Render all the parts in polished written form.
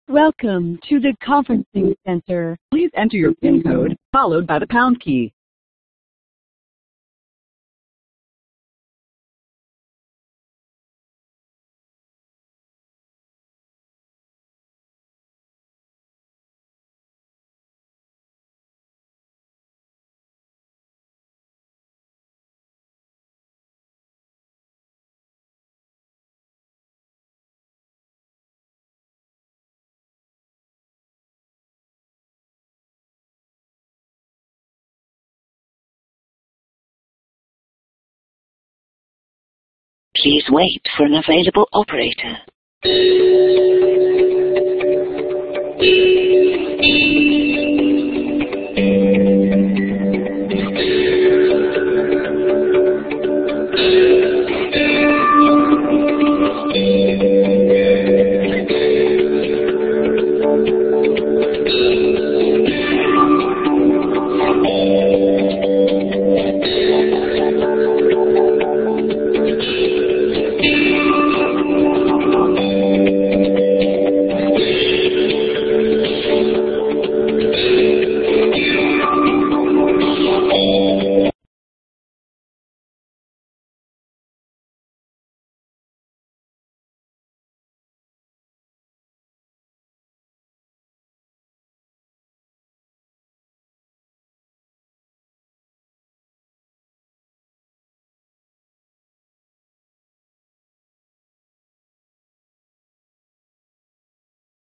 Welcome to the conferencing center. Please enter your PIN code, followed by the pound key. Please wait for an available operator.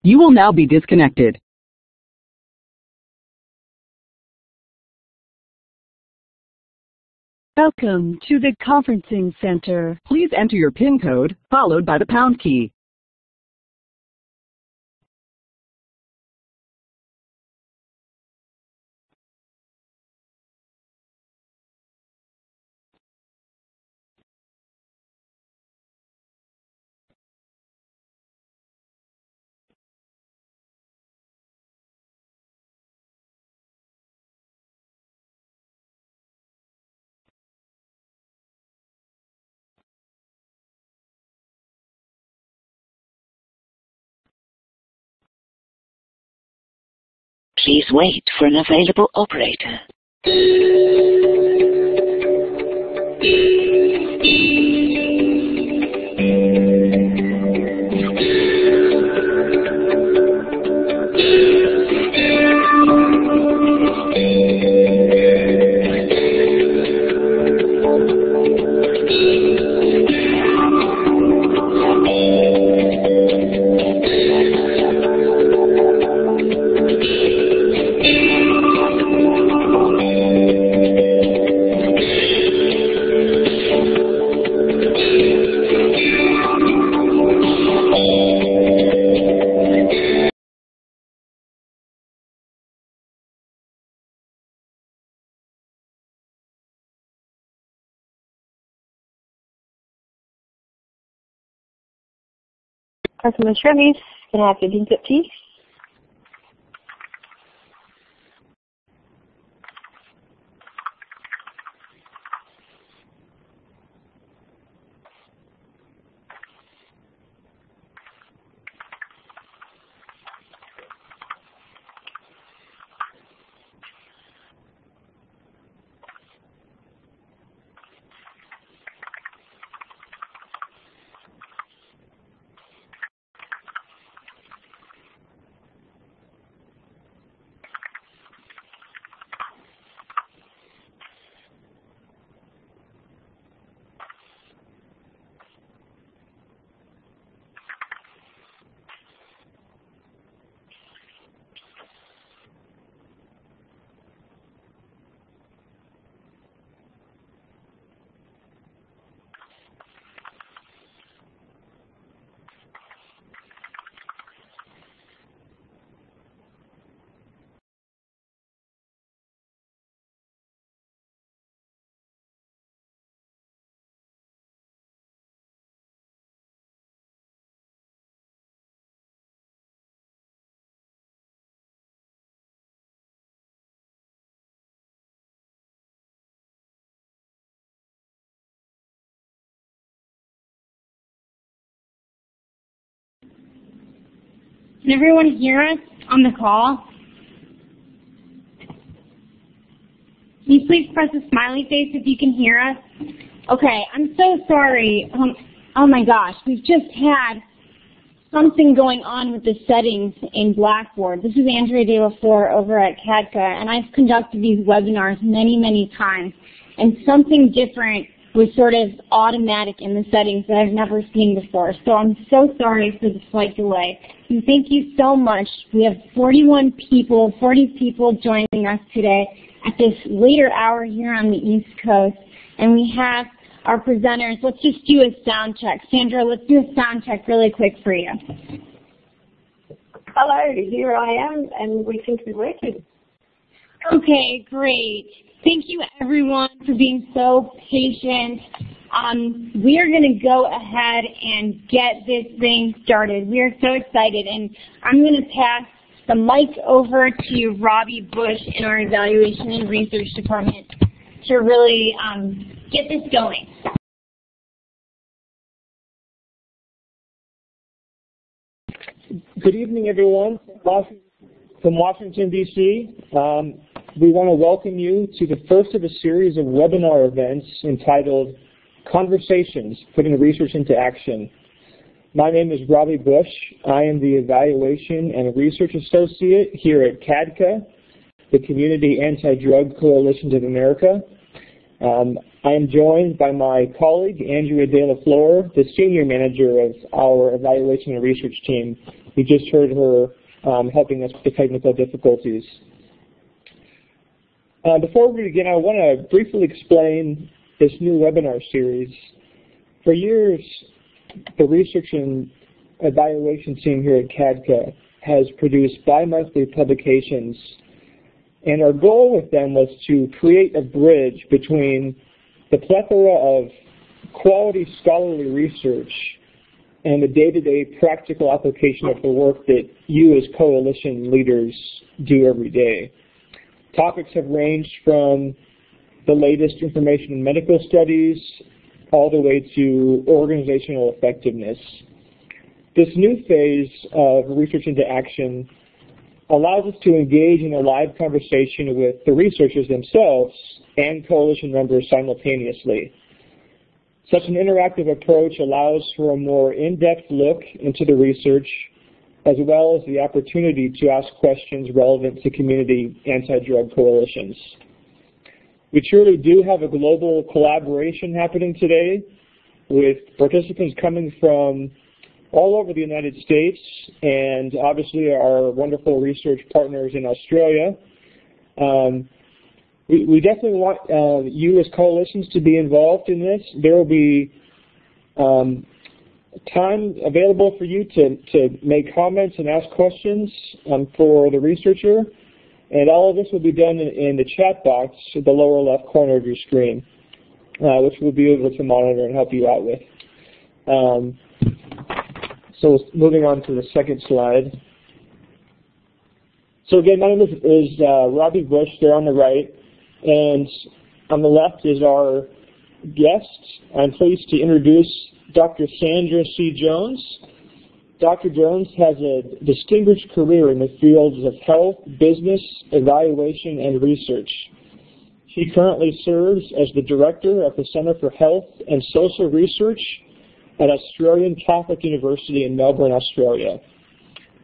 You will now be disconnected. Welcome to the conferencing center. Please enter your PIN code, followed by the pound key. Please wait for an available operator. Customer service, can I have your input, please? Can everyone hear us on the call? Can you please press a smiley face if you can hear us? Okay, I'm so sorry. Oh my gosh, we've just had something going on with the settings in Blackboard. This is Andrea De La Flor over at CADCA, and I've conducted these webinars many times, and something different was sort of automatic in the settings that I've never seen before. So I'm so sorry for the slight delay. And thank you so much. We have 40 people joining us today at this later hour here on the East Coast. And we have our presenters. Let's just do a sound check. Sandra, let's do a sound check really quick for you. Hello, here I am, and we seem to be working. Okay, great. Thank you, everyone, for being so patient. We are going to go ahead and get this thing started. We are so excited, and I'm going to pass the mic over to Robbie Bush in our Evaluation and Research Department to really get this going. Good evening, everyone. From Washington, D.C., we want to welcome you to the first of a series of webinar events entitled Conversations, Putting Research into Action. My name is Robbie Bush. I am the Evaluation and Research Associate here at CADCA, the Community Anti-Drug Coalitions of America. I am joined by my colleague, Andrea De La Flor, the Senior Manager of our Evaluation and Research team. We just heard her helping us with the technical difficulties. Before we begin, I want to briefly explain this new webinar series. For years, the Research and Evaluation team here at CADCA has produced bi-monthly publications, and our goal with them was to create a bridge between the plethora of quality scholarly research and the day-to-day practical application of the work that you as coalition leaders do every day. Topics have ranged from the latest information in medical studies all the way to organizational effectiveness. This new phase of research into action allows us to engage in a live conversation with the researchers themselves and coalition members simultaneously. Such an interactive approach allows for a more in-depth look into the research, as well as the opportunity to ask questions relevant to community anti-drug coalitions. We truly do have a global collaboration happening today, with participants coming from all over the United States and obviously our wonderful research partners in Australia. We definitely want you as coalitions to be involved in this. There will be time available for you to make comments and ask questions for the researcher, and all of this will be done in the chat box at the lower left corner of your screen, which we'll be able to monitor and help you out with. So moving on to the second slide. So again, my name is Robbie Bush, there on the right, and on the left is our guest. I'm pleased to introduce Dr. Sandra C. Jones. Dr. Jones has a distinguished career in the fields of health, business, evaluation, and research. She currently serves as the Director of the Center for Health and Social Research at Australian Catholic University in Melbourne, Australia.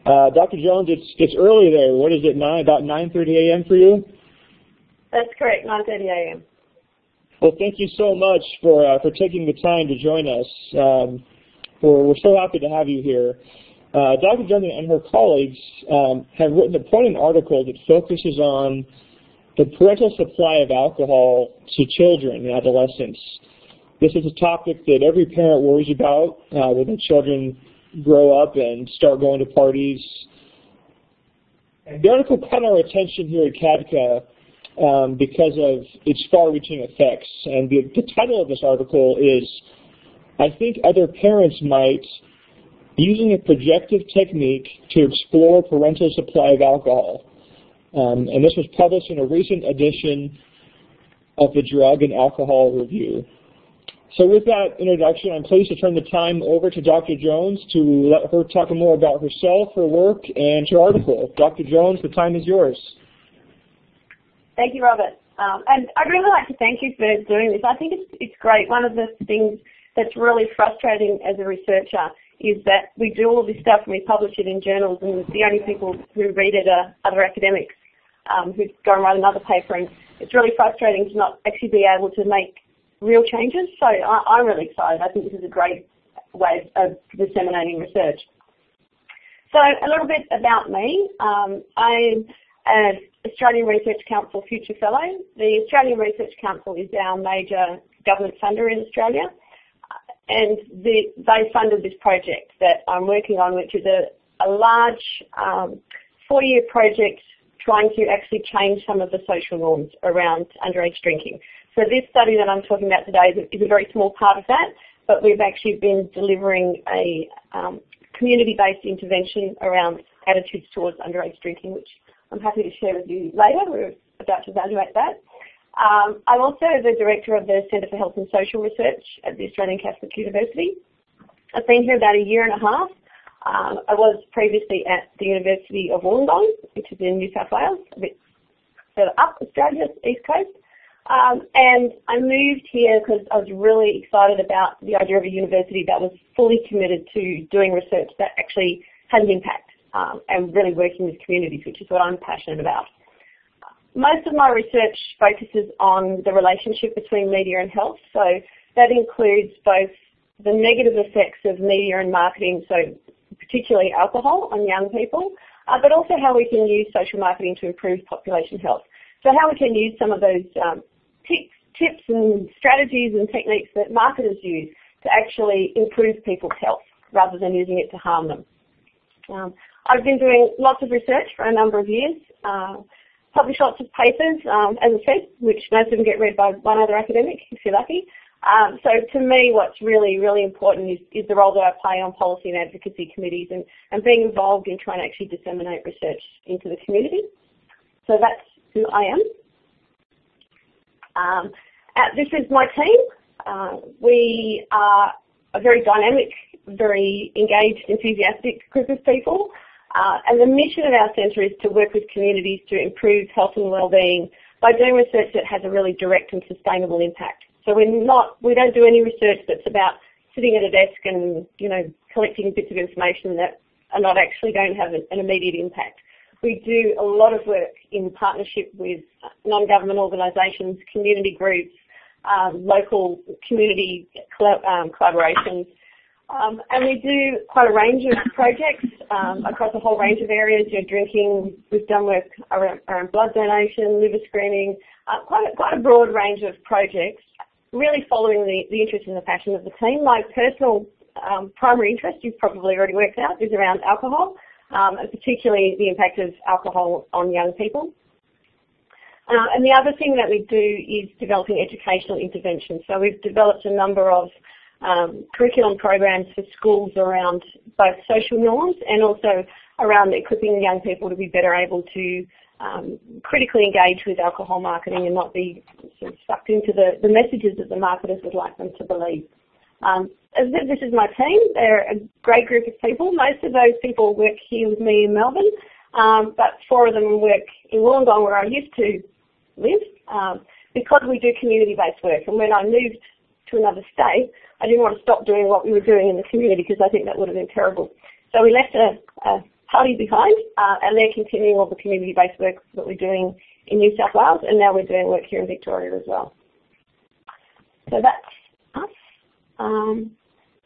Dr. Jones, it's early there. What is it, about 9:30 a.m. for you? That's correct, 9:30 a.m. Well, thank you so much for taking the time to join us. We're so happy to have you here. Dr. Jones and her colleagues have written a poignant article that focuses on the parental supply of alcohol to children and adolescents. This is a topic that every parent worries about when their children grow up and start going to parties. And the article caught our attention here at CADCA because of its far-reaching effects. And the title of this article is, I think other parents might, using a projective technique to explore parental supply of alcohol. And this was published in a recent edition of the Drug and Alcohol Review. So with that introduction, I'm pleased to turn the time over to Dr. Jones to let her talk more about herself, her work, and her article. Dr. Jones, the time is yours. Thank you, Robert. And I'd really like to thank you for doing this. I think it's great. One of the things that's really frustrating as a researcher is that we do all this stuff and we publish it in journals, and the only people who read it are other academics who go and write another paper. And it's really frustrating to not actually be able to make real changes. So I'm really excited. I think this is a great way of disseminating research. So a little bit about me. I'm an Australian Research Council Future Fellow. The Australian Research Council is our major government funder in Australia, and they funded this project that I'm working on, which is a large 4-year project trying to actually change some of the social norms around underage drinking. So this study that I'm talking about today is a very small part of that, but we've actually been delivering a community-based intervention around attitudes towards underage drinking, which I'm happy to share with you later. We're about to evaluate that. I'm also the director of the Centre for Health and Social Research at the Australian Catholic University. I've been here about a year and a half. I was previously at the University of Wollongong, which is in New South Wales, a bit further up Australia's east coast. And I moved here because I was really excited about the idea of a university that was fully committed to doing research that actually had an impact and really working with communities, which is what I'm passionate about. Most of my research focuses on the relationship between media and health. So that includes both the negative effects of media and marketing, so particularly alcohol on young people, but also how we can use social marketing to improve population health. So how we can use some of those tips and strategies and techniques that marketers use to actually improve people's health rather than using it to harm them. I've been doing lots of research for a number of years, published lots of papers, as I said, which most of them get read by one other academic, if you're lucky. So to me, what's really, really important is the role that I play on policy and advocacy committees and being involved in trying to actually disseminate research into the community. So that's who I am. This is my team. We are a very dynamic, very engaged, enthusiastic group of people. And the mission of our centre is to work with communities to improve health and wellbeing by doing research that has a really direct and sustainable impact. So we don't do any research that's about sitting at a desk and, collecting bits of information that are not actually going to have an immediate impact. We do a lot of work in partnership with non-government organisations, community groups, local community collaborations, and we do quite a range of projects across a whole range of areas. Drinking, we've done work around blood donation, liver screening, quite a broad range of projects, really following the interest and the passion of the team. My personal primary interest, you've probably already worked out, is around alcohol. And particularly the impact of alcohol on young people. And the other thing that we do is developing educational interventions. So we've developed a number of curriculum programs for schools around both social norms and also around equipping young people to be better able to critically engage with alcohol marketing and not be sort of sucked into the messages that the marketers would like them to believe. As I said, this is my team. They're a great group of people. Most of those people work here with me in Melbourne, but 4 of them work in Wollongong, where I used to live, because we do community-based work. And when I moved to another state, I didn't want to stop doing what we were doing in the community because I think that would have been terrible. So we left a party behind, and they're continuing all the community-based work that we're doing in New South Wales, and now we're doing work here in Victoria as well. So that's us.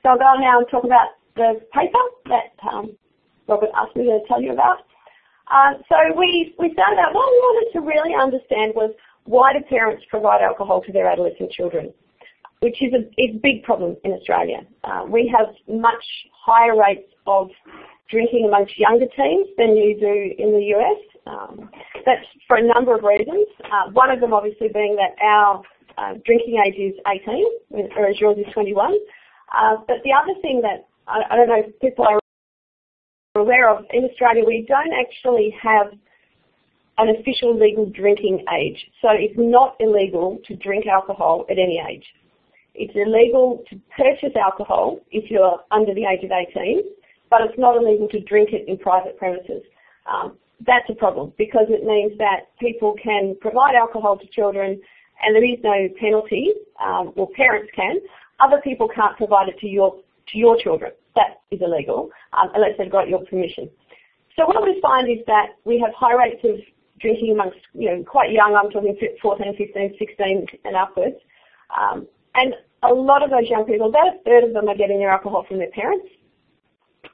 So I'll go on now and talk about the paper that Robert asked me to tell you about. So we found out what we wanted to really understand was why do parents provide alcohol to their adolescent children, which is a big problem in Australia. We have much higher rates of drinking amongst younger teens than you do in the US. That's for a number of reasons. One of them obviously being that our drinking age is 18, whereas yours is 21. But the other thing that I don't know if people are aware of, in Australia we don't actually have an official legal drinking age. So it's not illegal to drink alcohol at any age. It's illegal to purchase alcohol if you're under the age of 18, but it's not illegal to drink it in private premises. That's a problem because it means that people can provide alcohol to children and there is no penalty, or parents can. Other people can't provide it to your children. That is illegal unless they've got your permission. So what we find is that we have high rates of drinking amongst, quite young, I'm talking 14, 15, 16 and upwards. And a lot of those young people, about a third of them are getting their alcohol from their parents,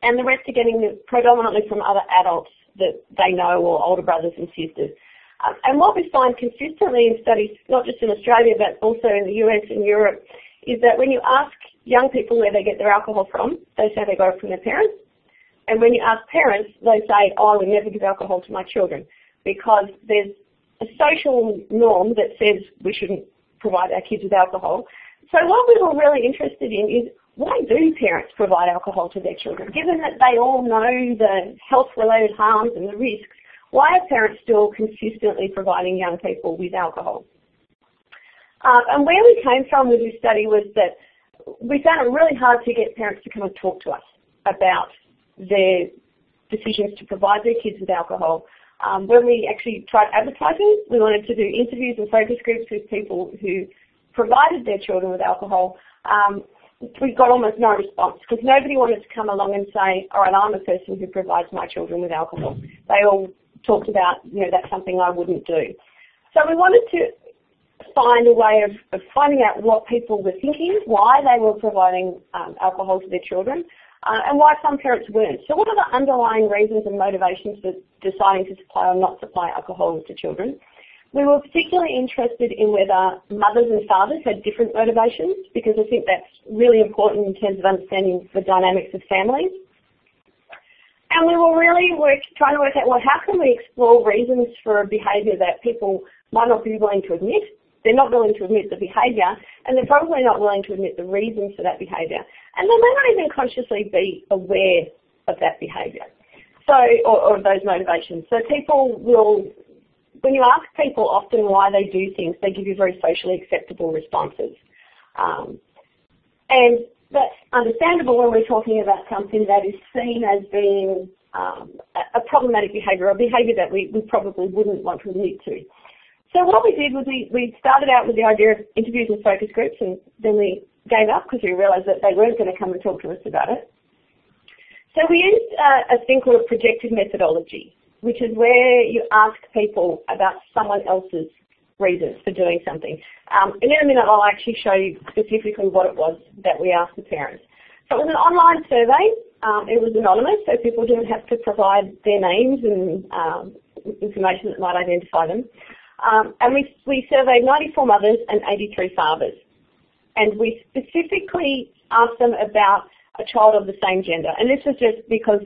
and the rest are getting it predominantly from other adults that they know or older brothers and sisters. And what we find consistently in studies, not just in Australia but also in the US and Europe, is that when you ask young people where they get their alcohol from, they say they got it from their parents. And when you ask parents, they say, I would never give alcohol to my children, because there's a social norm that says we shouldn't provide our kids with alcohol. So what we were really interested in is, why do parents provide alcohol to their children? Given that they all know the health-related harms and the risks, why are parents still consistently providing young people with alcohol? And where we came from with this study was that we found it really hard to get parents to come and talk to us about their decisions to provide their kids with alcohol. When we actually tried advertising, we wanted to do interviews and focus groups with people who provided their children with alcohol. We got almost no response because nobody wanted to come along and say, all right, I'm a person who provides my children with alcohol. They all talked about, that's something I wouldn't do. So we wanted to find a way of finding out what people were thinking, why they were providing alcohol to their children, and why some parents weren't. So what are the underlying reasons and motivations for deciding to supply or not supply alcohol to children? We were particularly interested in whether mothers and fathers had different motivations, because I think that's really important in terms of understanding the dynamics of families. And we were really trying to work out, well, how can we explore reasons for a behaviour that people might not be willing to admit? They're not willing to admit the behaviour, and they're probably not willing to admit the reasons for that behaviour. And they may not even consciously be aware of that behaviour, or those motivations. So people will, when you ask people often why they do things, they give you very socially acceptable responses. And that's understandable when we're talking about something that is seen as being a problematic behaviour, a behaviour that we probably wouldn't want to admit to. So what we did was we started out with the idea of interviews and focus groups, and then we gave up because we realised that they weren't going to come and talk to us about it. So we used a thing called a projective methodology, which is where you ask people about someone else's reasons for doing something. And in a minute I'll actually show you specifically what it was that we asked the parents. So it was an online survey. It was anonymous, so people didn't have to provide their names and information that might identify them. And we surveyed 94 mothers and 83 fathers. And we specifically asked them about a child of the same gender. And this was just because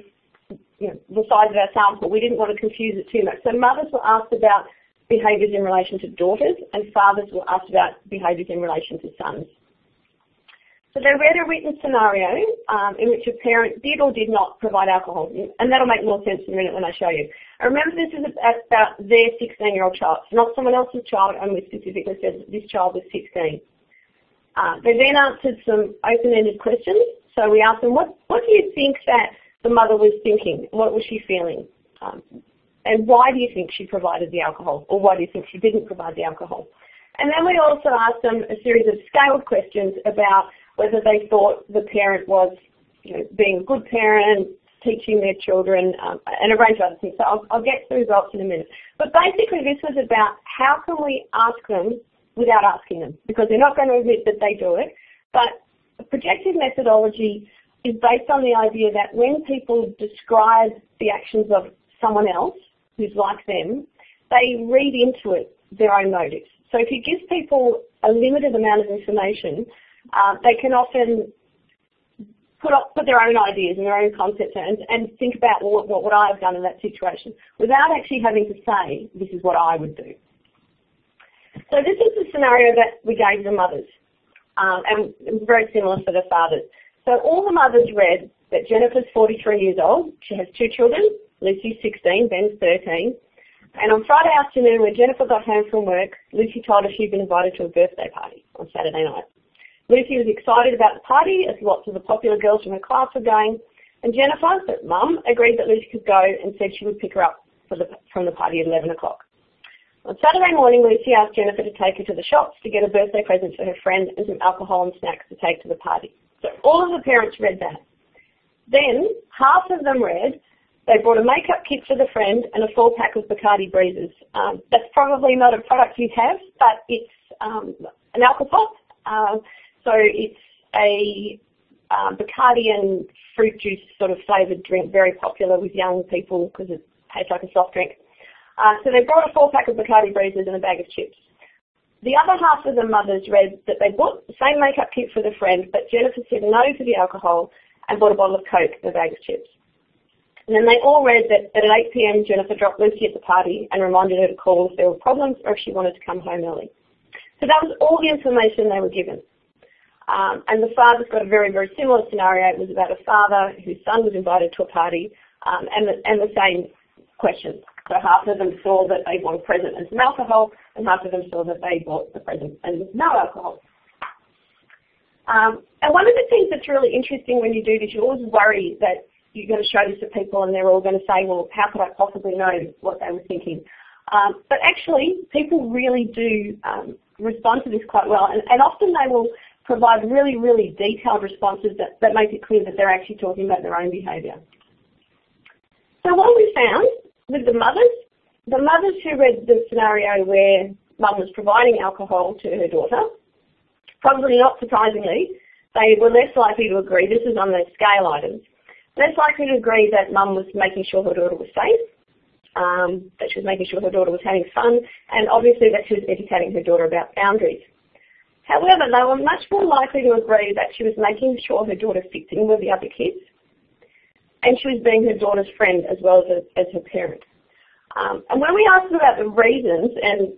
the size of our sample, we didn't want to confuse it too much. So mothers were asked about behaviours in relation to daughters, and fathers were asked about behaviours in relation to sons. So they read a written scenario in which a parent did or did not provide alcohol, and that'll make more sense in a minute when I show you. And remember, this is about their 16-year-old child, not someone else's child, and we specifically said that this child was 16. They then answered some open-ended questions. So we asked them, what do you think that the mother was thinking? What was she feeling? And why do you think she provided the alcohol? Or why do you think she didn't provide the alcohol? And then we also asked them a series of scaled questions about whether they thought the parent was being a good parent, teaching their children, and a range of other things. So I'll get to the results in a minute. But basically this was about how can we ask them without asking them, because they're not going to admit that they do it. But a projective methodology is based on the idea that when people describe the actions of someone else who's like them, they read into it their own motives. So if you give people a limited amount of information, they can often put their own ideas and their own concepts and think about what would I have done in that situation without actually having to say, this is what I would do. So this is the scenario that we gave the mothers, and it was very similar for the fathers. So all the mothers read that Jennifer's 43 years old, she has 2 children, Lucy's 16, Ben's 13, and on Friday afternoon when Jennifer got home from work, Lucy told her she'd been invited to a birthday party on Saturday night. Lucy was excited about the party as lots of the popular girls from her class were going, and Jennifer, the mum, agreed that Lucy could go and said she would pick her up from the party at 11 o'clock. On Saturday morning, Lucy asked Jennifer to take her to the shops to get a birthday present for her friend and some alcohol and snacks to take to the party. So all of the parents read that. Then half of them read they brought a makeup kit for the friend and a 4-pack of Bacardi Breezes. That's probably not a product you have, but it's an alcohol. So it's a Bacardi and fruit juice sort of flavoured drink, very popular with young people because it tastes like a soft drink. So they brought a 4-pack of Bacardi Breezes and a bag of chips. The other half of the mothers read that they bought the same makeup kit for the friend, but Jennifer said no to the alcohol and bought a bottle of Coke and a bag of chips. And then they all read that at 8 p.m. Jennifer dropped Lucy at the party and reminded her to call if there were problems or if she wanted to come home early. So that was all the information they were given. And the fathers got a very, very similar scenario. It was about a father whose son was invited to a party and the same question. So half of them saw that they bought a present and some alcohol, and half of them saw that they bought the present and no alcohol. And one of the things that's really interesting when you do this, you always worry that you're going to show this to people and they're all going to say, well, how could I possibly know what they were thinking? But actually, people really do respond to this quite well, and often they will provide really, really detailed responses that make it clear that they're actually talking about their own behaviour. So what we found with the mothers who read the scenario where mum was providing alcohol to her daughter, probably not surprisingly, they were less likely to agree, this is on the scale items, less likely to agree that mum was making sure her daughter was safe, that she was making sure her daughter was having fun, and obviously that she was educating her daughter about boundaries. However, they were much more likely to agree that she was making sure her daughter fits in with the other kids, and she was being her daughter's friend as well as her parent. And when we asked them about the reasons, and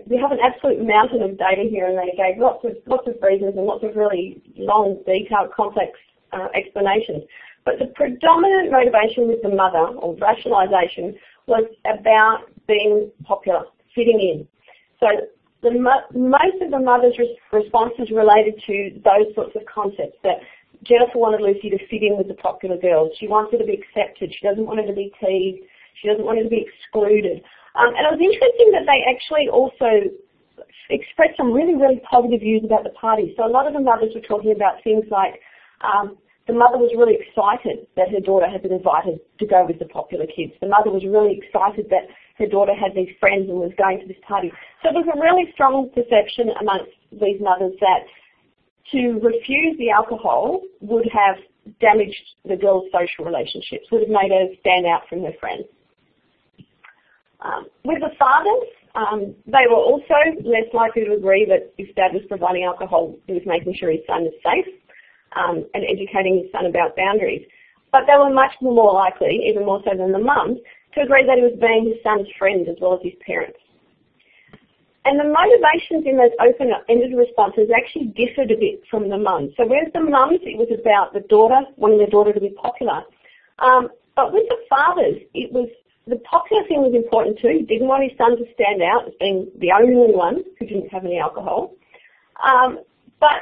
we have an absolute mountain of data here, and they gave lots of reasons and lots of really long, detailed, complex explanations. But the predominant motivation with the mother, or rationalisation, was about being popular, fitting in. So most of the mother's responses related to those sorts of concepts, that Jennifer wanted Lucy to fit in with the popular girls. She wants her to be accepted. She doesn't want her to be teased. She doesn't want her to be excluded. And it was interesting that they actually also expressed some really, really positive views about the party. So a lot of the mothers were talking about things like the mother was really excited that her daughter had been invited to go with the popular kids. The mother was really excited that her daughter had these friends and was going to this party. So there's a really strong perception amongst these mothers that to refuse the alcohol would have damaged the girl's social relationships, would have made her stand out from her friends. With the fathers, they were also less likely to agree that if Dad was providing alcohol, he was making sure his son is safe and educating his son about boundaries. But they were much more likely, even more so than the mums, to agree that he was being his son's friend as well as his parents. And the motivations in those open-ended responses actually differed a bit from the mums. So with the mums, it was about the daughter, wanting the daughter to be popular. But with the fathers, it was the popular thing was important too. He didn't want his son to stand out as being the only one who didn't have any alcohol. But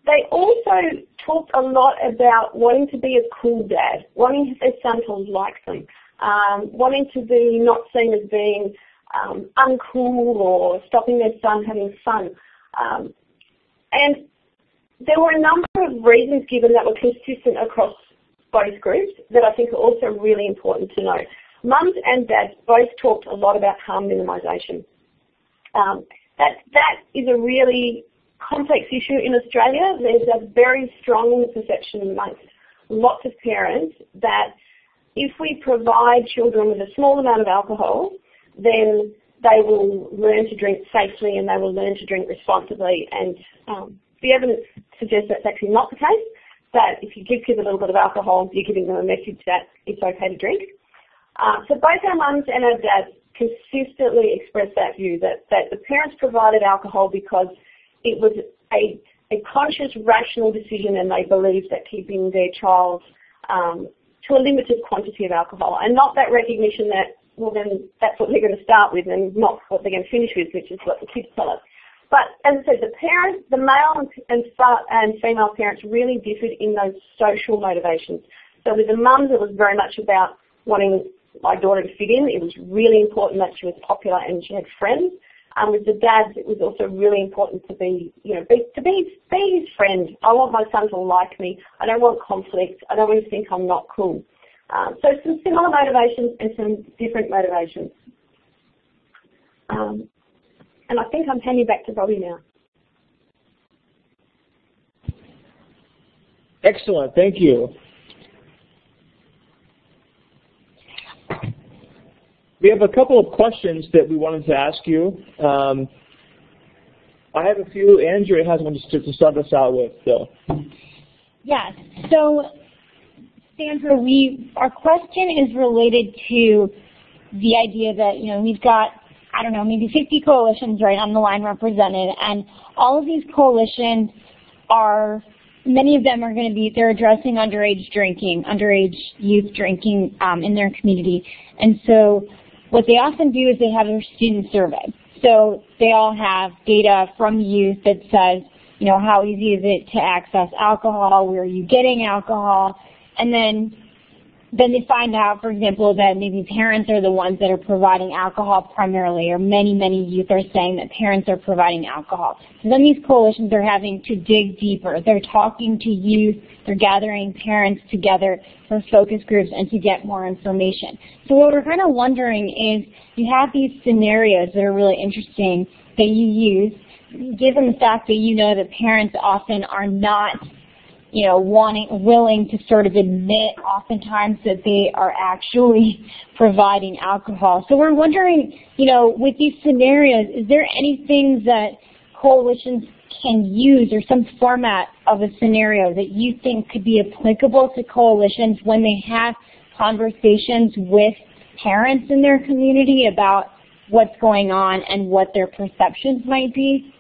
they also talked a lot about wanting to be a cool dad, wanting their son to like them, wanting to be not seen as being uncool or stopping their son having fun. And there were a number of reasons given that were consistent across both groups that I think are also really important to know. Mums and dads both talked a lot about harm minimisation. That is a really complex issue in Australia. There's a very strong perception amongst lots of parents that if we provide children with a small amount of alcohol, then they will learn to drink safely and they will learn to drink responsibly. And the evidence suggests that's actually not the case, that if you give kids a little bit of alcohol, you're giving them a message that it's okay to drink. So both our mums and our dads consistently expressed that view, that the parents provided alcohol because it was a conscious, rational decision, and they believed that keeping their child to a limited quantity of alcohol, and not that recognition that, well, then that's what they're going to start with and not what they're going to finish with, which is what the kids tell us. But as I said, the male and female parents really differed in those social motivations. So with the mums, it was very much about wanting my daughter to fit in. It was really important that she was popular and she had friends. With the dads, it was also really important to be his friend. I want my son to like me. I don't want conflict. I don't want to think I'm not cool. So some similar motivations and some different motivations. And I think I'm handing back to Bobby now. Excellent, thank you. We have a couple of questions that we wanted to ask you. I have a few. Andrea has one to start us out with, so. Yes. So, Sandra, our question is related to the idea that, we've got, I don't know, maybe 50 coalitions right on the line represented, and all of these coalitions many of them are going to be, they're addressing underage youth drinking in their community. And so what they often do is they have their student survey. So they all have data from youth that says, how easy is it to access alcohol? Where are you getting alcohol? And then they find out, for example, that maybe parents are the ones that are providing alcohol primarily, or many youth are saying that parents are providing alcohol. So then these coalitions are having to dig deeper. They're talking to youth. They're gathering parents together for focus groups and to get more information. So what we're kind of wondering is, you have these scenarios that are really interesting that you use, given the fact that that parents often are not willing to sort of admit oftentimes that they are actually providing alcohol. So we're wondering, with these scenarios, is there anything that coalitions can use, or some format of a scenario that you think could be applicable to coalitions when they have conversations with parents in their community about what's going on and what their perceptions might be?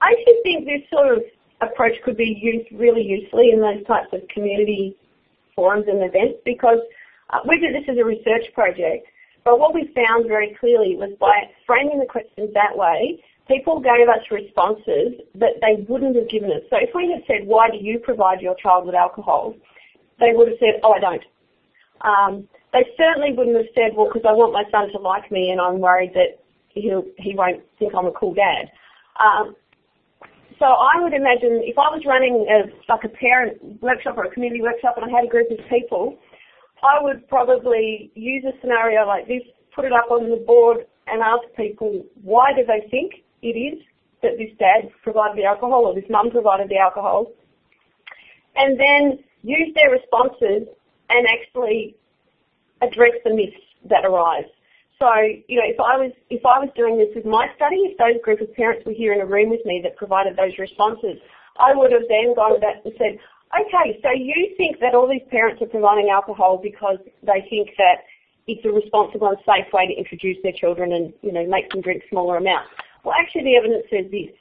I actually think this sort of approach could be used really usefully in those types of community forums and events, because we did this as a research project, but what we found very clearly was by framing the questions that way, people gave us responses that they wouldn't have given us. So if we had said, why do you provide your child with alcohol? They would have said, oh, I don't. They certainly wouldn't have said, well, because I want my son to like me and I'm worried that he won't think I'm a cool dad. So I would imagine if I was running a parent workshop or a community workshop and I had a group of people, I would probably use a scenario like this, put it up on the board and ask people, why do they think it is that this dad provided the alcohol or this mum provided the alcohol? And then use their responses and actually address the myths that arise. So, if I was doing this with my study, if those group of parents were here in a room with me that provided those responses, I would have then gone back and said, okay, so you think that all these parents are providing alcohol because they think that it's a responsible and safe way to introduce their children and, make them drink smaller amounts. Well, actually the evidence says this.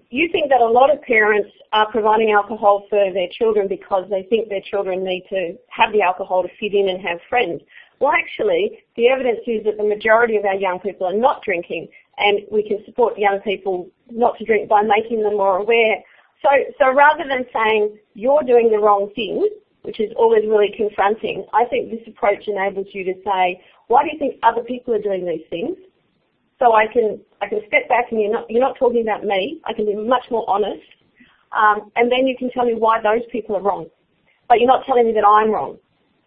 You think that a lot of parents are providing alcohol for their children because they think their children need to have the alcohol to fit in and have friends. Well, actually, the evidence is that the majority of our young people are not drinking, and we can support young people not to drink by making them more aware. So rather than saying, you're doing the wrong thing, which is always really confronting, I think this approach enables you to say, why do you think other people are doing these things? So I can step back and you're not talking about me. I can be much more honest. And then you can tell me why those people are wrong. But you're not telling me that I'm wrong.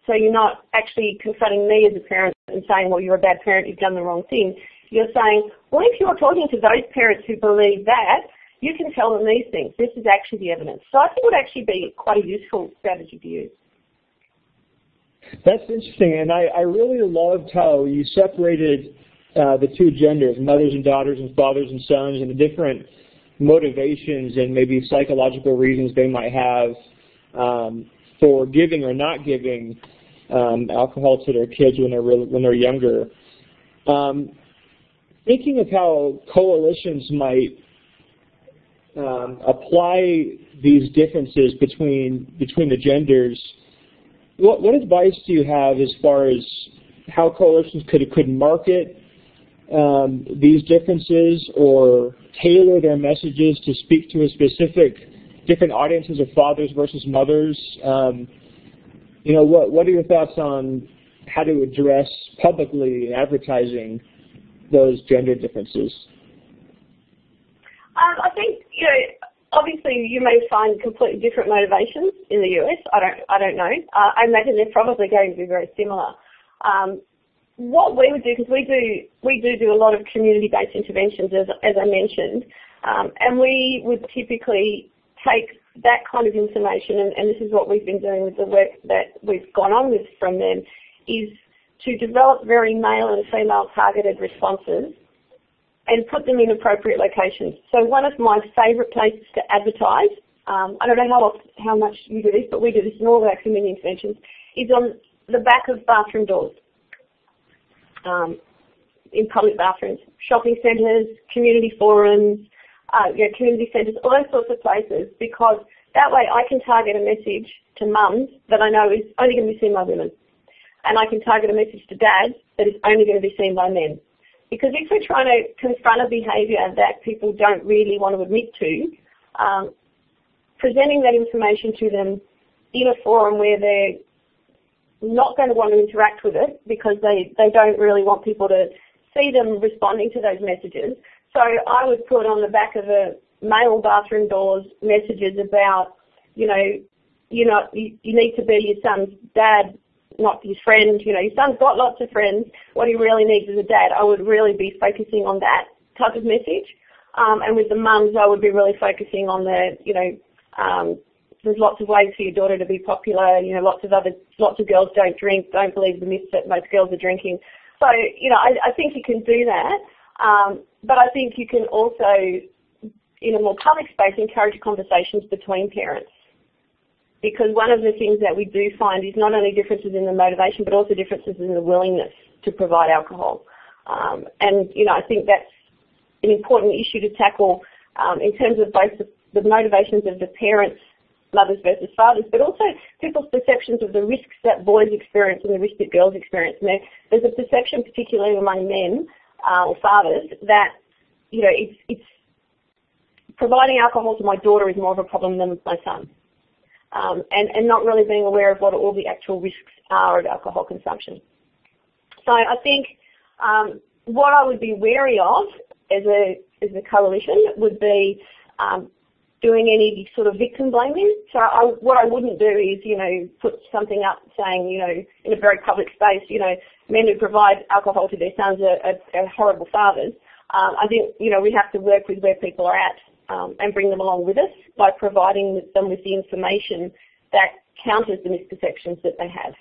So you're not actually confronting me as a parent and saying, well, you're a bad parent, you've done the wrong thing. You're saying, well, if you're talking to those parents who believe that, you can tell them these things. This is actually the evidence. So I think it would actually be quite a useful strategy to use. That's interesting, and I really loved how you separated the two genders, mothers and daughters and fathers and sons, and the different motivations and maybe psychological reasons they might have for giving or not giving alcohol to their kids when they're younger. Thinking of how coalitions might apply these differences between the genders, what advice do you have as far as how coalitions could market these differences or tailor their messages to speak to a specific different audiences of fathers versus mothers? What are your thoughts on how to address publicly in advertising those gender differences? I think, obviously you may find completely different motivations in the US. I don't know. I imagine they're probably going to be very similar. What we would do, because we do a lot of community-based interventions, as I mentioned, and we would typically take that kind of information, and this is what we've been doing with the work that we've gone on with from them, is to develop very male and female targeted responses and put them in appropriate locations. So one of my favourite places to advertise, I don't know how much you do this, but we do this in all of our community interventions, is on the back of bathroom doors, in public bathrooms, shopping centres, community forums, community centres, all those sorts of places, because that way I can target a message to mums that I know is only going to be seen by women. And I can target a message to dads that is only going to be seen by men. Because if we're trying to confront a behaviour that people don't really want to admit to, presenting that information to them in a forum where they're not going to want to interact with it because they don't really want people to see them responding to those messages. So I would put on the back of a male bathroom doors messages about, you need to be your son's dad, not his friend. Your son's got lots of friends. What he really needs is a dad. I would really be focusing on that type of message. And with the mums, I would be really focusing on there's lots of ways for your daughter to be popular. Lots of girls don't drink. Don't believe the myth that most girls are drinking. So, I think you can do that. But I think you can also, in a more public space, encourage conversations between parents. Because one of the things that we do find is not only differences in the motivation, but also differences in the willingness to provide alcohol. And I think that's an important issue to tackle in terms of both the motivations of the parents, mothers versus fathers, but also people's perceptions of the risks that boys experience and the risks that girls experience. And there's a perception, particularly among men or fathers, that it's providing alcohol to my daughter is more of a problem than my son. And not really being aware of what all the actual risks are of alcohol consumption. So I think what I would be wary of as a coalition would be doing any sort of victim blaming. So what I wouldn't do is, put something up saying, in a very public space, men who provide alcohol to their sons are horrible fathers. I think, we have to work with where people are at. And bring them along with us by providing them with the information that counters the misperceptions that they have.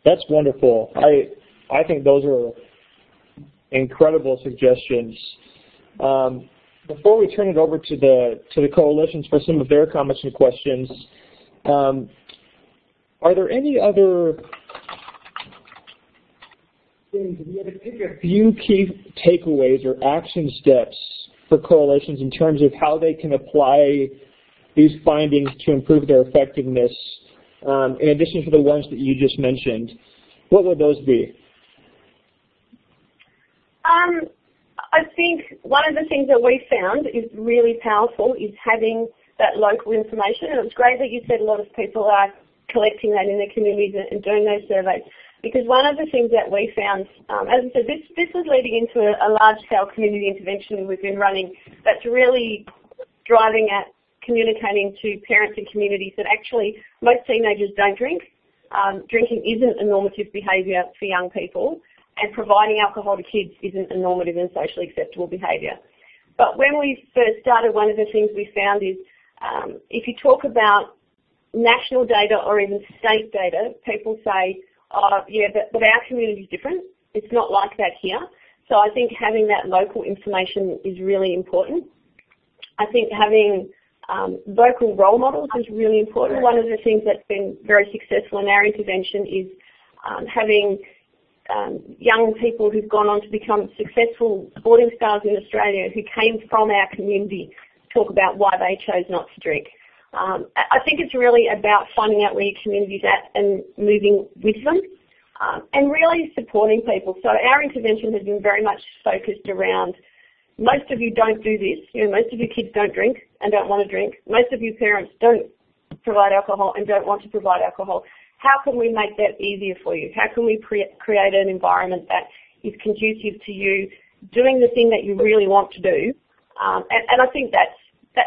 That's wonderful. I think those are incredible suggestions. Before we turn it over to the coalitions for some of their comments and questions, are there any other things, if you had to pick a few key takeaways or action steps for coalitions in terms of how they can apply these findings to improve their effectiveness, in addition to the ones that you just mentioned, what would those be? I think one of the things that we found is really powerful is having that local information. And it was great that you said a lot of people are collecting that in their communities and doing those surveys. Because one of the things that we found, as I said, this was leading into a large-scale community intervention we've been running that's really driving at communicating to parents and communities that actually most teenagers don't drink. Drinking isn't a normative behaviour for young people, and providing alcohol to kids isn't a normative and socially acceptable behaviour. But when we first started, one of the things we found is if you talk about national data or even state data, people say, but our community is different. It's not like that here. So I think having that local information is really important. I think having local role models is really important. One of the things that's been very successful in our intervention is having young people who've gone on to become successful sporting stars in Australia who came from our community talk about why they chose not to drink. I think it's really about finding out where your community's at and moving with them. and really supporting people. So our intervention has been very much focused around, most of you don't do this. Most of your kids don't drink and don't want to drink. Most of you parents don't provide alcohol and don't want to provide alcohol. How can we make that easier for you? How can we create an environment that is conducive to you doing the thing that you really want to do? And I think that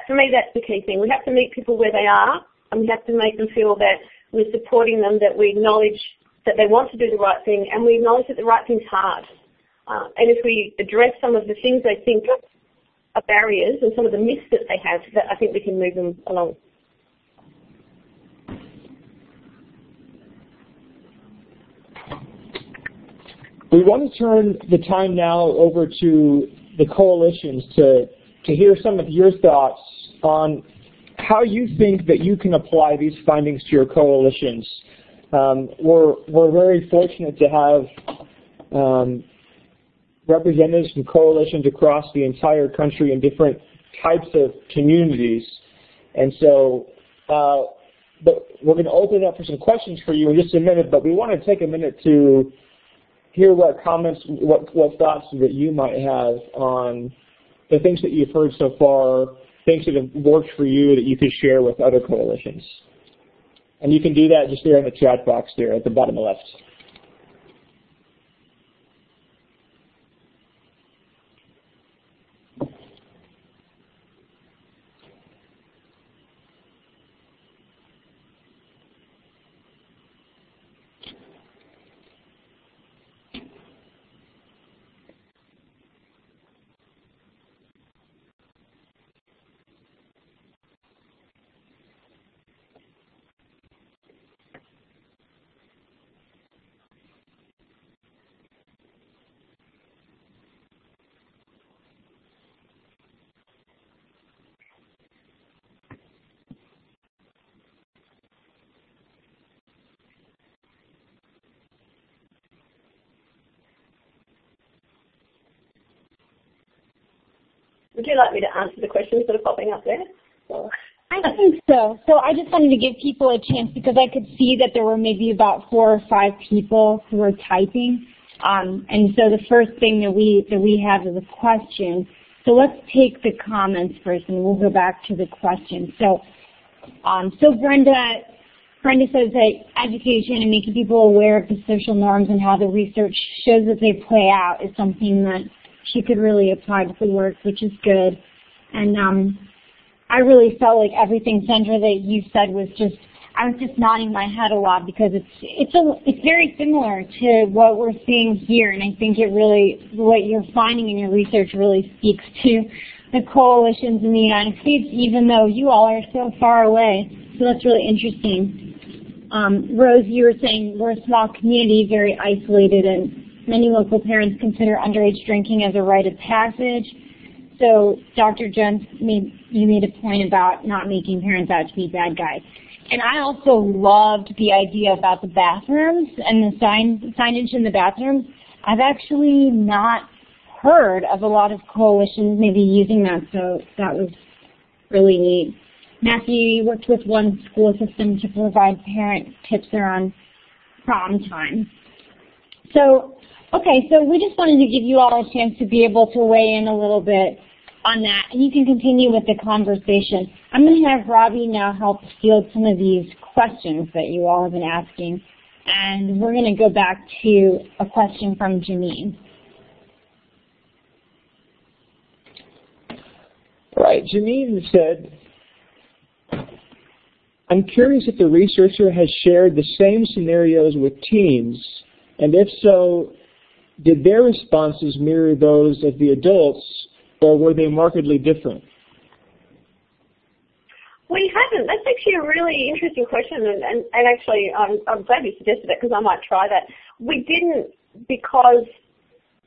for me, that's the key thing. We have to meet people where they are, and we have to make them feel that we're supporting them, that we acknowledge that they want to do the right thing, and we acknowledge that the right thing's hard. And if we address some of the things they think are barriers and some of the myths that they have, that I think we can move them along. We want to turn the time now over to the coalitions to hear some of your thoughts on how you think that you can apply these findings to your coalitions. We're very fortunate to have representatives from coalitions across the entire country in different types of communities. And so but we're going to open it up for some questions for you in just a minute, but we want to take a minute to hear what comments, what thoughts that you might have on the things that you've heard so far, things that have worked for you that you could share with other coalitions. And you can do that just there in the chat box there at the bottom left. Would you like me to answer the questions that are popping up there? Or? I think so. So I just wanted to give people a chance because I could see that there were maybe about 4 or 5 people who were typing. And so the first thing that we have is a question. So let's take the comments first, and we'll go back to the questions. So Brenda says that education and making people aware of the social norms and how the research shows that they play out is something that she could really apply to the work, which is good. And I really felt like everything, Sandra, that you said was just, I was just nodding my head a lot because it's very similar to what we're seeing here, and I think it really, what you're finding in your research really speaks to the coalitions in the United States, even though you all are so far away. So that's really interesting. Rose, you were saying we're a small community, very isolated, and many local parents consider underage drinking as a rite of passage. So Dr. Jones, you made a point about not making parents out to be bad guys. And I also loved the idea about the bathrooms and the signage in the bathrooms. I've actually not heard of a lot of coalitions maybe using that, so that was really neat. Matthew, you worked with one school system to provide parent tips around prom time. So, okay, so we just wanted to give you all a chance to be able to weigh in a little bit on that, and you can continue with the conversation. I'm going to have Robbie now help field some of these questions that you all have been asking, and we're going to go back to a question from Janine. All right, Janine said, I'm curious if the researcher has shared the same scenarios with teens, and if so, did their responses mirror those of the adults, or were they markedly different? We haven't. That's actually a really interesting question, and actually I'm glad you suggested that because I might try that. We didn't, because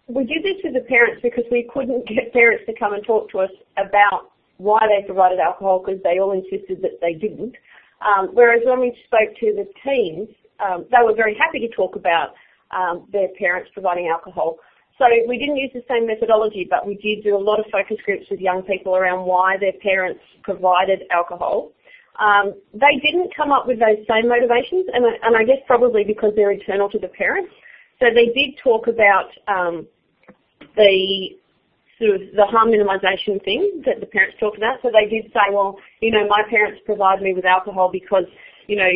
we did this with the parents because we couldn't get parents to come and talk to us about why they provided alcohol because they all insisted that they didn't. Whereas when we spoke to the teens, they were very happy to talk about their parents providing alcohol. So we didn't use the same methodology, but we did do a lot of focus groups with young people around why their parents provided alcohol. They didn't come up with those same motivations, and I guess probably because they're internal to the parents. So they did talk about the sort of the harm minimisation thing that the parents talked about. So they did say, well, you know, my parents provide me with alcohol because, you know,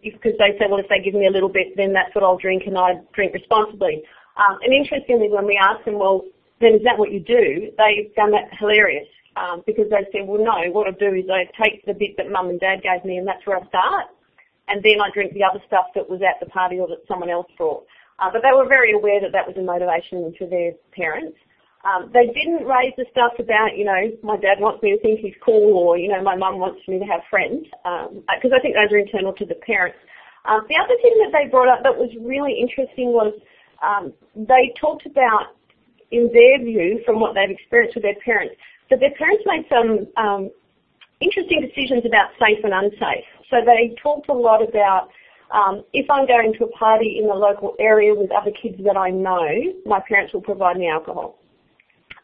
because they say, well, if they give me a little bit, then that's what I'll drink, and I drink responsibly. And interestingly, when we asked them, well, then is that what you do? They found that hilarious because they said, well, no, what I do is I take the bit that mum and dad gave me, and that's where I start, and then I drink the other stuff that was at the party or that someone else brought. But they were very aware that that was a motivation for their parents. They didn't raise the stuff about, you know, my dad wants me to think he's cool, or, you know, my mum wants me to have friends, because I think those are internal to the parents. The other thing that they brought up that was really interesting was they talked about, in their view, from what they've experienced with their parents, that their parents made some interesting decisions about safe and unsafe. So they talked a lot about if I'm going to a party in the local area with other kids that I know, my parents will provide me alcohol.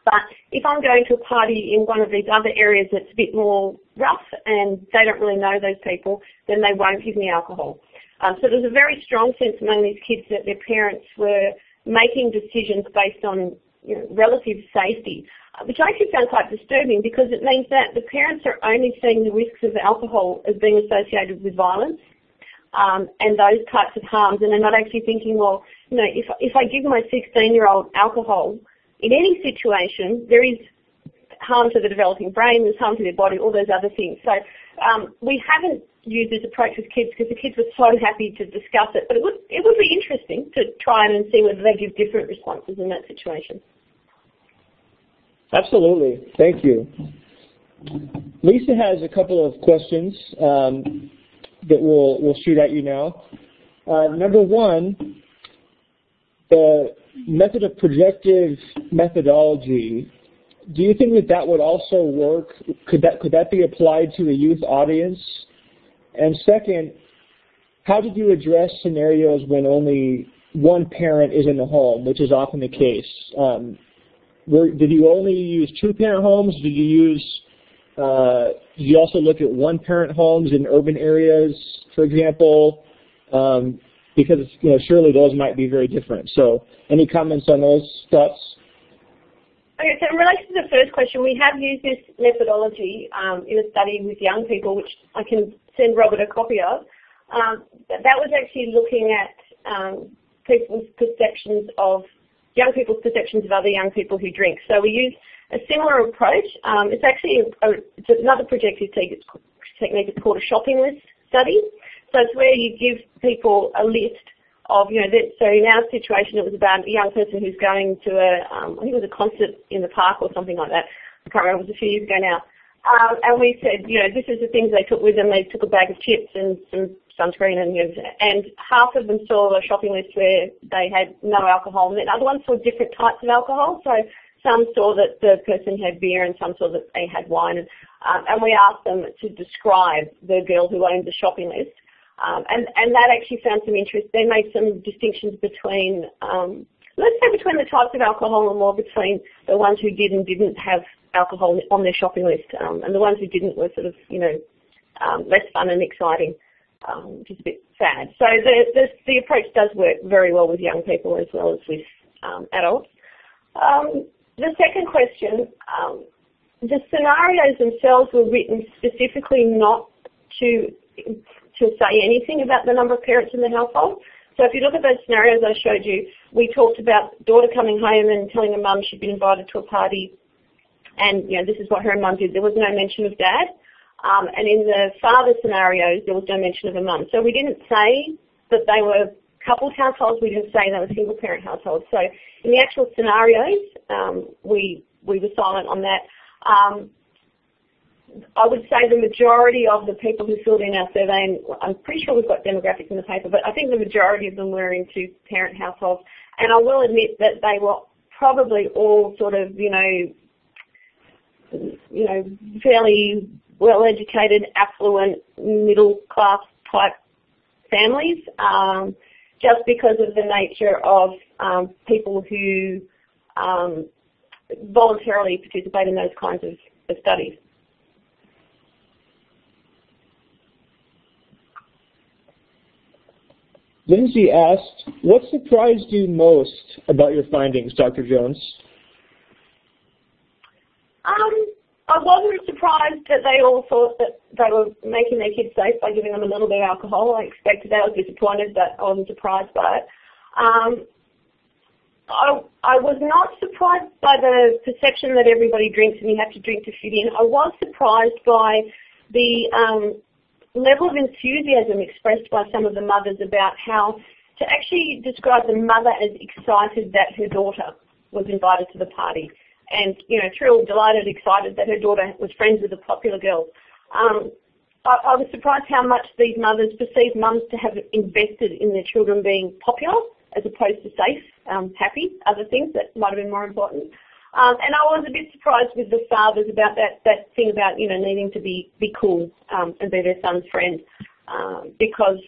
But if I'm going to a party in one of these other areas that's a bit more rough and they don't really know those people, then they won't give me alcohol. So there's a very strong sense among these kids that their parents were making decisions based on, you know, relative safety, which I actually found quite disturbing because it means that the parents are only seeing the risks of alcohol as being associated with violence and those types of harms, and they're not actually thinking, well, you know, if I give my 16-year-old alcohol, in any situation, there is harm to the developing brain, there's harm to their body, all those other things. So we haven't used this approach with kids because the kids were so happy to discuss it, but it would be interesting to try and see whether they give different responses in that situation. Absolutely. Thank you. Lisa has a couple of questions that we'll shoot at you now. Number one, the method of projective methodology, do you think that would also work? Could that be applied to a youth audience? And second, how did you address scenarios when only one parent is in the home, which is often the case? Did you only use two-parent homes? Did you also look at one-parent homes in urban areas, for example? Because, you know, surely those might be very different. So any comments on those thoughts? Okay, so in relation to the first question, we have used this methodology in a study with young people, which I can send Robert a copy of. That was actually looking at young people's perceptions of other young people who drink. So we used a similar approach. It's actually it's another projective technique. It's called a shopping list study. So it's where you give people a list of, you know, so in our situation it was about a young person who's going to I think it was a concert in the park or something like that. I can't remember, it was a few years ago now. And we said, you know, this is the things they took with them. They took a bag of chips and some sunscreen, and, you know, and half of them saw a shopping list where they had no alcohol, and then other ones saw different types of alcohol. So some saw that the person had beer and some saw that they had wine. And we asked them to describe the girl who owned the shopping list. And that actually found some interest. They made some distinctions between, let's say between the types of alcohol and more between the ones who did and didn't have alcohol on their shopping list. And the ones who didn't were sort of, you know, less fun and exciting, which is a bit sad. So the approach does work very well with young people as well as with adults. The second question, the scenarios themselves were written specifically not to say anything about the number of parents in the household. So if you look at those scenarios I showed you, we talked about daughter coming home and telling her mum she'd been invited to a party, and, you know, this is what her mum did. There was no mention of dad. And in the father scenarios, there was no mention of a mum. So we didn't say that they were coupled households. We didn't say they were single parent households. So in the actual scenarios, we were silent on that. I would say the majority of the people who filled in our survey, and I'm pretty sure we've got demographics in the paper, but I think the majority of them were into parent households. And I will admit that they were probably all sort of, you know, fairly well-educated, affluent, middle-class type families, just because of the nature of people who voluntarily participate in those kinds of studies. Lindsay asked, what surprised you most about your findings, Dr. Jones? I wasn't surprised that they all thought that they were making their kids safe by giving them a little bit of alcohol. I expected that. I was disappointed, but I wasn't surprised by it. I was not surprised by the perception that everybody drinks and you have to drink to fit in. I was surprised by the level of enthusiasm expressed by some of the mothers about how to actually describe the mother as excited that her daughter was invited to the party. And, thrilled, delighted, excited that her daughter was friends with the popular girls. I was surprised how much these mothers perceive mums to have invested in their children being popular as opposed to safe, happy, other things that might have been more important. And I was a bit surprised with the fathers about that thing about, needing to be cool and be their son's friend because,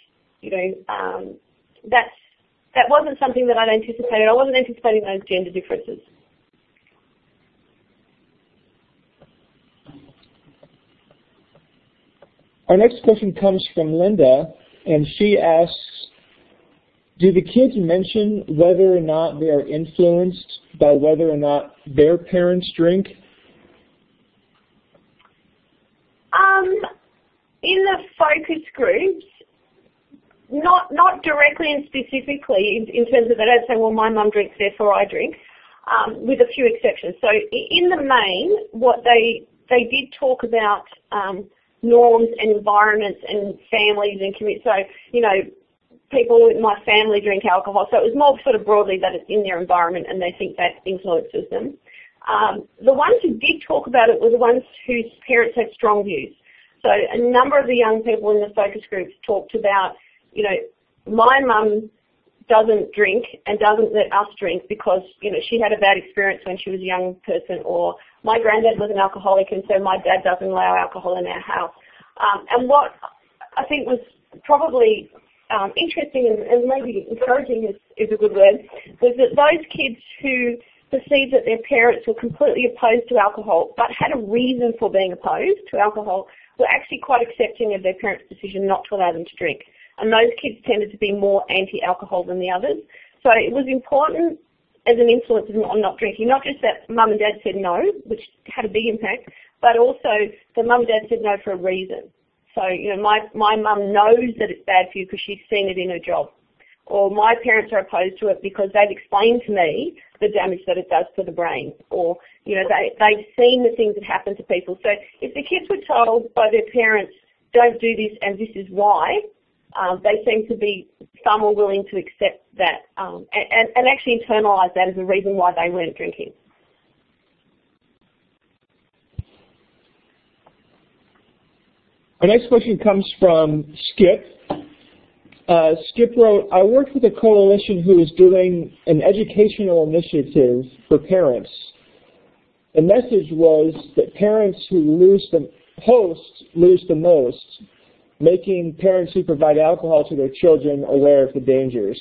that wasn't something that I'd anticipated. I wasn't anticipating those gender differences. Our next question comes from Linda, and she asks, do the kids mention whether or not they are influenced by whether or not their parents drink? In the focus groups, not directly and specifically in terms of they don't say, well, my mum drinks, therefore I drink, with a few exceptions. So in the main, what they did talk about norms and environments and families and communities. So, people in my family drink alcohol. So it was more sort of broadly that it's in their environment and they think that influences them. The ones who did talk about it were the ones whose parents had strong views. So a number of the young people in the focus groups talked about, my mum doesn't drink and doesn't let us drink because, she had a bad experience when she was a young person, or my granddad was an alcoholic and so my dad doesn't allow alcohol in our house. And what I think was probably interesting and maybe encouraging is a good word, was that those kids who perceived that their parents were completely opposed to alcohol but had a reason for being opposed to alcohol were actually quite accepting of their parents' decision not to allow them to drink. And those kids tended to be more anti-alcohol than the others. So it was important as an influence on not drinking, not just that mum and dad said no, which had a big impact, but also that mum and dad said no for a reason. So, my mum knows that it's bad for you because she's seen it in her job. Or my parents are opposed to it because they've explained to me the damage that it does to the brain. Or, they've seen the things that happen to people. So if the kids were told by their parents, don't do this and this is why, they seem to be far more willing to accept that and actually internalise that as a reason why they weren't drinking. Our next question comes from Skip. Skip wrote, I worked with a coalition who is doing an educational initiative for parents. The message was that parents who lose the most, making parents who provide alcohol to their children aware of the dangers.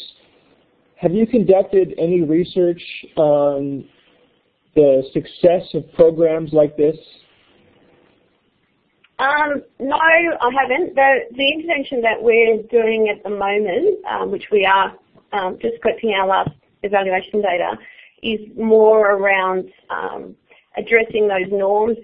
Have you conducted any research on the success of programs like this? No, I haven't. The intervention that we're doing at the moment, which we are just collecting our last evaluation data, is more around addressing those norms,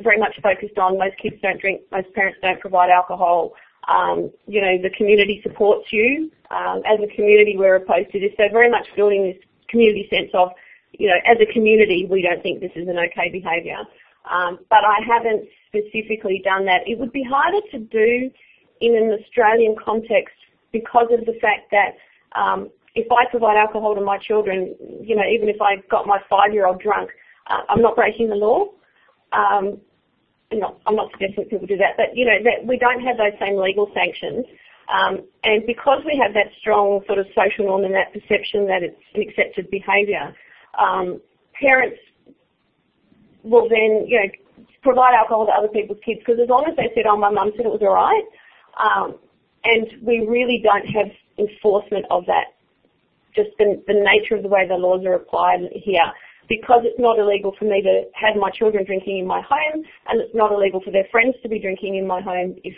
very much focused on most kids don't drink, most parents don't provide alcohol. The community supports you. As a community, we're opposed to this. So very much building this community sense of, as a community, we don't think this is an okay behaviour. But I haven't specifically done that. It would be harder to do in an Australian context because of the fact that if I provide alcohol to my children, even if I got my 5-year-old drunk, I'm not breaking the law. I'm not suggesting people do that, but that we don't have those same legal sanctions. And because we have that strong sort of social norm and that perception that it's an accepted behaviour, parents will then, provide alcohol to other people's kids because as long as they said, oh, my mum said it was all right, and we really don't have enforcement of that, just the nature of the way the laws are applied here. Because it's not illegal for me to have my children drinking in my home, and it's not illegal for their friends to be drinking in my home if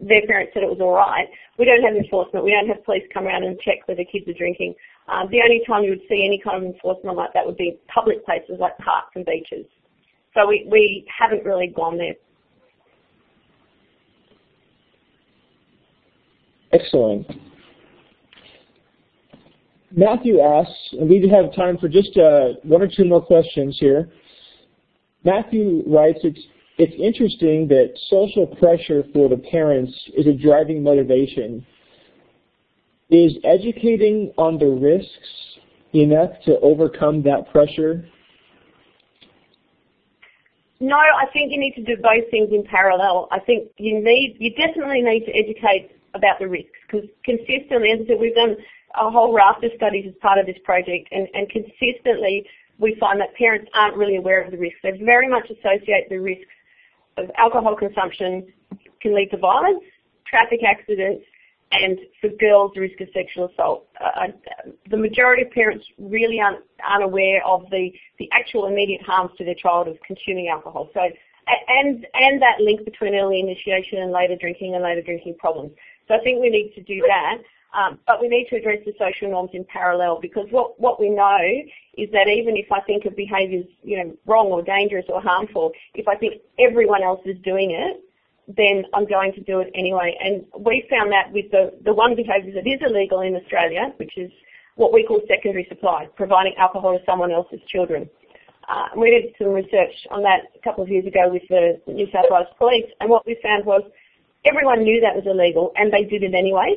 their parents said it was all right. We don't have enforcement. We don't have police come around and check whether kids are drinking. The only time you would see any kind of enforcement like that would be public places like parks and beaches. So we haven't really gone there. Excellent. Matthew asks, and we have time for just one or two more questions here. Matthew writes, it's interesting that social pressure for the parents is a driving motivation. Is educating on the risks enough to overcome that pressure? No, I think you need to do both things in parallel. I think you definitely need to educate about the risks, because consistently, as I said, we've done a whole raft of studies as part of this project, and consistently we find that parents aren't really aware of the risks. They very much associate the risks of alcohol consumption can lead to violence, traffic accidents, and for girls, the risk of sexual assault. The majority of parents really aren't aware of the actual immediate harms to their child of consuming alcohol. So, and that link between early initiation and later drinking problems. So I think we need to do that, but we need to address the social norms in parallel, because what we know is that even if I think of behaviours, wrong or dangerous or harmful, if I think everyone else is doing it, then I'm going to do it anyway. And we found that with the one behaviour that is illegal in Australia, which is what we call secondary supply, providing alcohol to someone else's children. We did some research on that a couple of years ago with the New South Wales Police, and what we found was everyone knew that was illegal, and they did it anyway.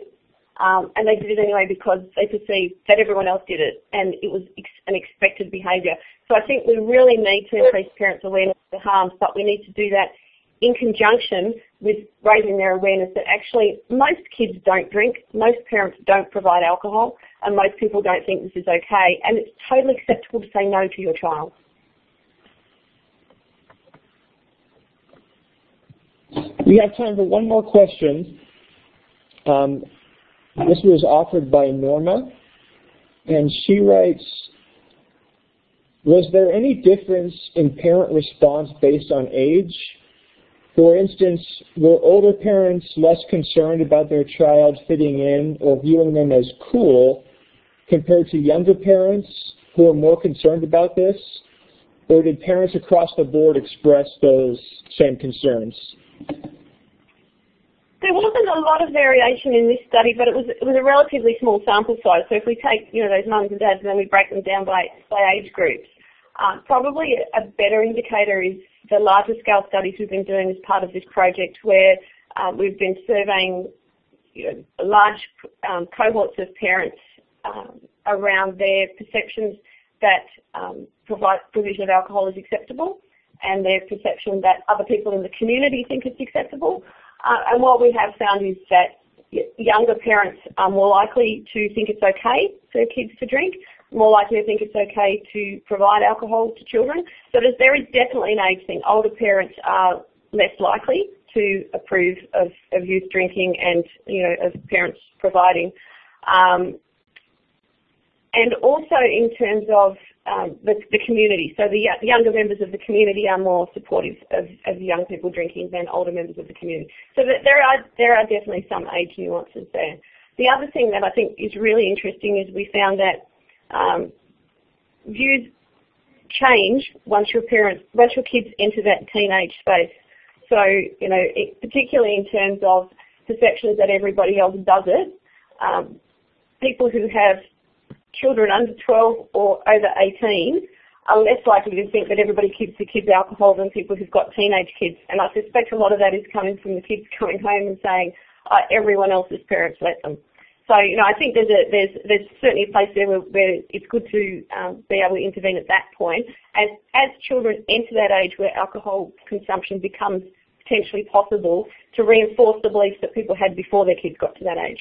And they did it anyway because they perceived that everyone else did it, and it was an expected behaviour. So I think we really need to increase parents' awareness of the harms, but we need to do that in conjunction with raising their awareness that actually most kids don't drink, most parents don't provide alcohol, and most people don't think this is okay, and it's totally acceptable to say no to your child. We have time for one more question. This was offered by Norma, and she writes, was there any difference in parent response based on age? For instance, were older parents less concerned about their child fitting in or viewing them as cool compared to younger parents who are more concerned about this? Or did parents across the board express those same concerns? There wasn't a lot of variation in this study, but it was a relatively small sample size. So if we take those mums and dads and then we break them down by age groups, probably a better indicator is the larger scale studies we've been doing as part of this project, where we've been surveying large cohorts of parents around their perceptions that provision of alcohol is acceptable, and their perception that other people in the community think it's acceptable. And what we have found is that younger parents are more likely to think it's okay for kids to drink, more likely to think it's okay to provide alcohol to children. So there is definitely an age thing. Older parents are less likely to approve of youth drinking and, of parents providing. And also in terms of the community. So the younger members of the community are more supportive of young people drinking than older members of the community. So there are definitely some age nuances there. The other thing that I think is really interesting is we found that views change once your kids enter that teenage space. So, particularly in terms of perceptions that everybody else does it, people who have children under 12 or over 18 are less likely to think that everybody gives the kids alcohol than people who've got teenage kids. And I suspect a lot of that is coming from the kids coming home and saying, everyone else's parents let them. So, I think there's certainly a place there where it's good to be able to intervene at that point. As children enter that age where alcohol consumption becomes potentially possible, to reinforce the beliefs that people had before their kids got to that age.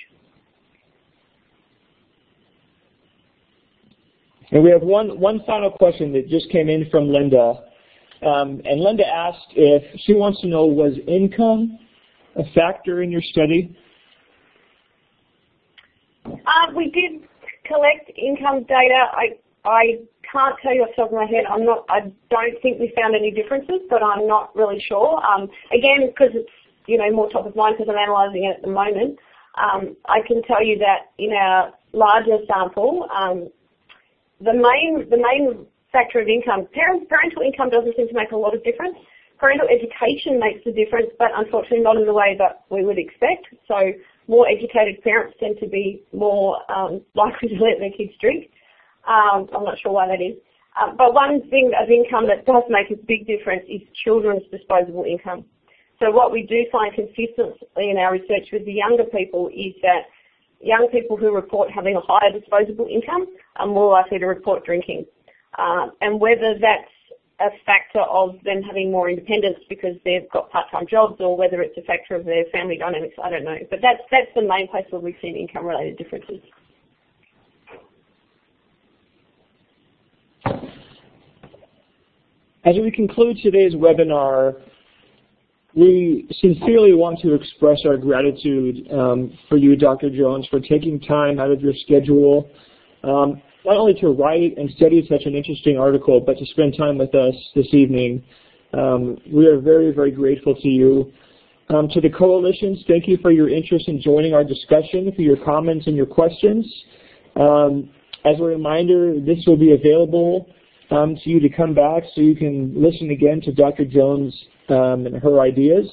And we have one final question that just came in from Linda. And Linda asked if she wants to know, was income a factor in your study? We did collect income data. I can't tell you off the top of my head. I don't think we found any differences, but I'm not really sure. Again, because it's more top of mind because I'm analysing it at the moment. I can tell you that in our larger sample, the main factor of income, parental income doesn't seem to make a lot of difference. Parental education makes a difference, but unfortunately not in the way that we would expect. So more educated parents tend to be more likely to let their kids drink. I'm not sure why that is. But one thing of income that does make a big difference is children's disposable income. So what we do find consistently in our research with the younger people is that young people who report having a higher disposable income are more likely to report drinking. And whether that's a factor of them having more independence because they've got part-time jobs or whether it's a factor of their family dynamics, I don't know. But that's the main place where we've seen income-related differences. As we conclude today's webinar, we sincerely want to express our gratitude for you, Dr. Jones, for taking time out of your schedule, not only to write and study such an interesting article, but to spend time with us this evening. We are very, very grateful to you. To the coalitions, thank you for your interest in joining our discussion, for your comments and your questions. As a reminder, this will be available to you to come back so you can listen again to Dr. Jones and her ideas.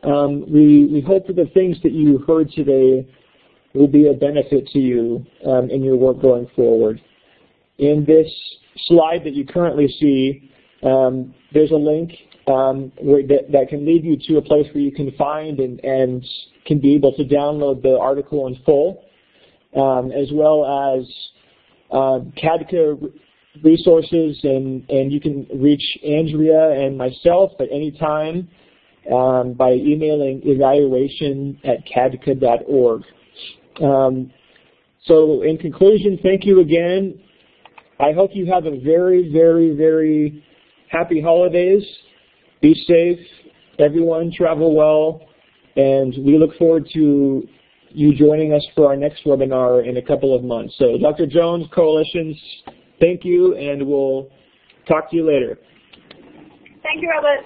We hope that the things that you heard today will be a benefit to you in your work going forward. In this slide that you currently see, there's a link that can lead you to a place where you can find and can be able to download the article in full, as well as CADCA resources, and you can reach Andrea and myself at any time by emailing evaluation@cadca.org. So in conclusion, thank you again. I hope you have a very, very, very happy holidays. Be safe, everyone, travel well, and we look forward to you joining us for our next webinar in a couple of months. So Dr. Jones, coalitions, thank you, and we'll talk to you later. Thank you, Robert.